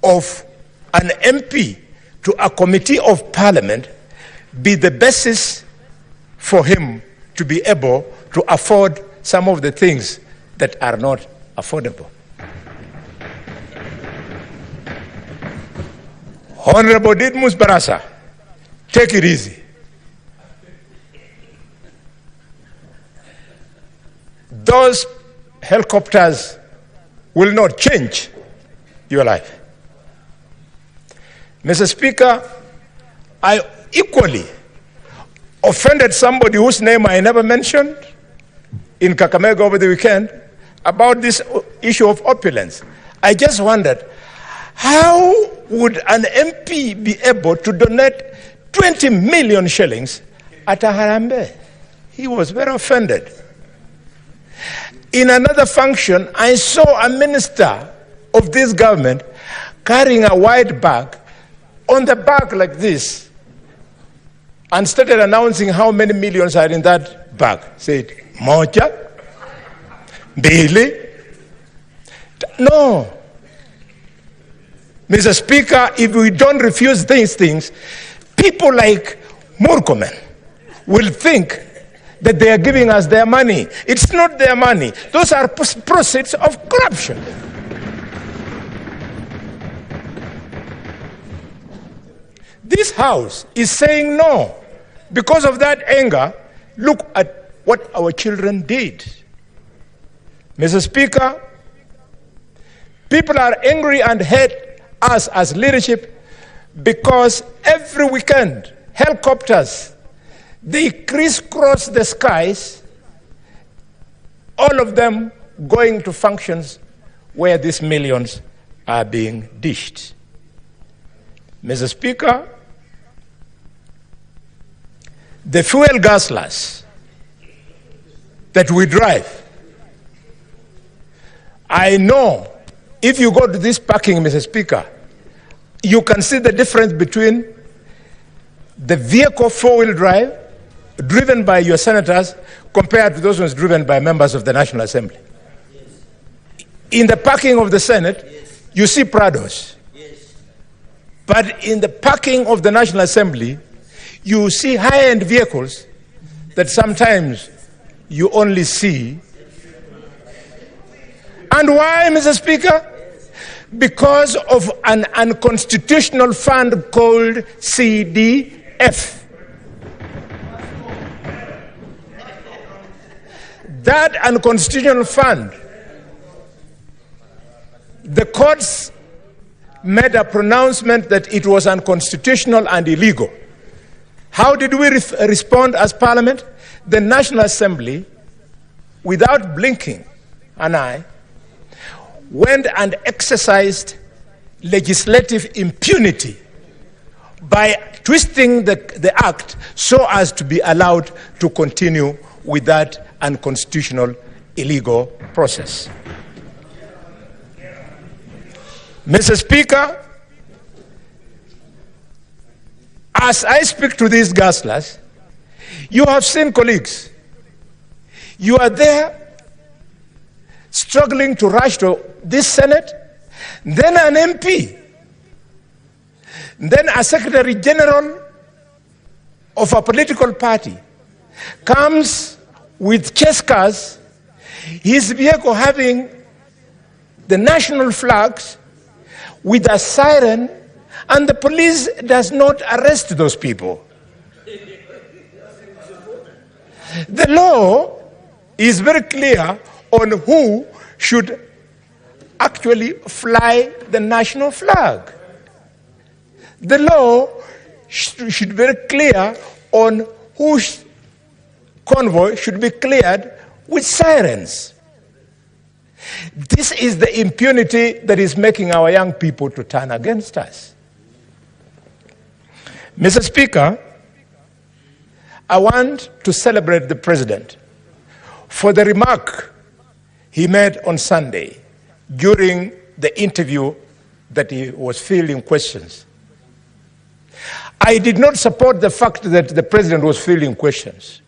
of an MP to a committee of parliament be the basis for him to be able to afford some of the things that are not affordable? Honorable Didmus Barasa, take it easy. Those helicopters will not change your life. Mr. Speaker, I equally offended somebody whose name I never mentioned in Kakamega over the weekend about this issue of opulence. I just wondered, how would an MP be able to donate 20 million shillings at a Harambe? He was very offended. In another function, I saw a minister of this government carrying a white bag, on the bag like this, and started announcing how many millions are in that bag. Said, Moja, Billy. No. Mr. Speaker, if we don't refuse these things, people like Murkomen will think that they are giving us their money. It's not their money. Those are proceeds of corruption. This House is saying no. Because of that anger, look at what our children did. Mr. Speaker, people are angry and hate us as leadership because every weekend, helicopters, they crisscross the skies, all of them going to functions where these millions are being dished. Mr. Speaker, the fuel gasless that we drive, I know if you go to this parking, Mr. Speaker, you can see the difference between the vehicle four-wheel drive driven by your senators compared to those ones driven by members of the National Assembly. Yes. In the parking of the Senate, yes, you see Prados. Yes. But in the parking of the National Assembly, you see high-end vehicles that sometimes you only see. And why, Mr. Speaker? Because of an unconstitutional fund called CDF. That unconstitutional fund, the courts made a pronouncement that it was unconstitutional and illegal. How did we respond as Parliament? The National Assembly, without blinking an eye, went and exercised legislative impunity by twisting the act so as to be allowed to continue with that unconstitutional, illegal process. Mr. Speaker, as I speak to these gaslers, you have seen colleagues. You are there struggling to rush to this Senate, then an MP, then a Secretary General of a political party comes with chase cars, his vehicle having the national flags with a siren, and the police does not arrest those people. The law is very clear on who should actually fly the national flag. The law should be very clear on whose convoy should be cleared with sirens. This is the impunity that is making our young people to turn against us. Mr. Speaker, I want to celebrate the President for the remark he made on Sunday during the interview that he was fielding questions. I did not support the fact that the President was fielding questions.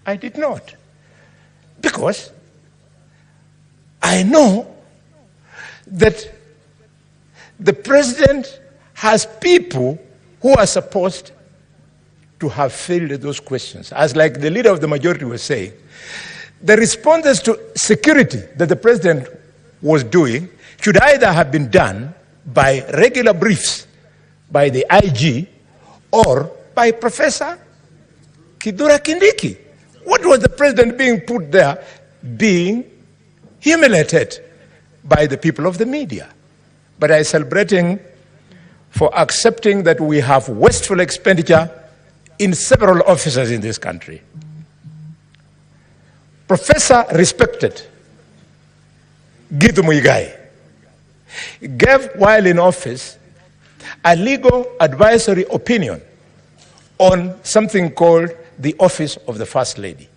I did not. Because I know that The president has people who are supposed to have filled those questions. As like the leader of the majority was saying, the responses to security that the president was doing should either have been done by regular briefs by the IG or by Professor Kidura Kindiki. What was the president being put there, being humiliated by the people of the media? But I celebrate him for accepting that we have wasteful expenditure in several offices in this country. Professor respected Githu Muigai gave, while in office, a legal advisory opinion on something called the Office of the First Lady.